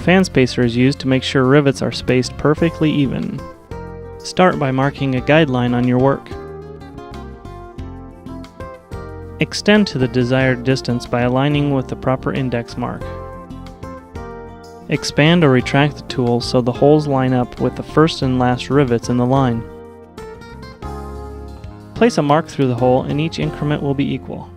fan spacer is used to make sure rivets are spaced perfectly even. Start by marking a guideline on your work. Extend to the desired distance by aligning with the proper index mark. Expand or retract the tool so the holes line up with the first and last rivets in the line. Place a mark through the hole and each increment will be equal.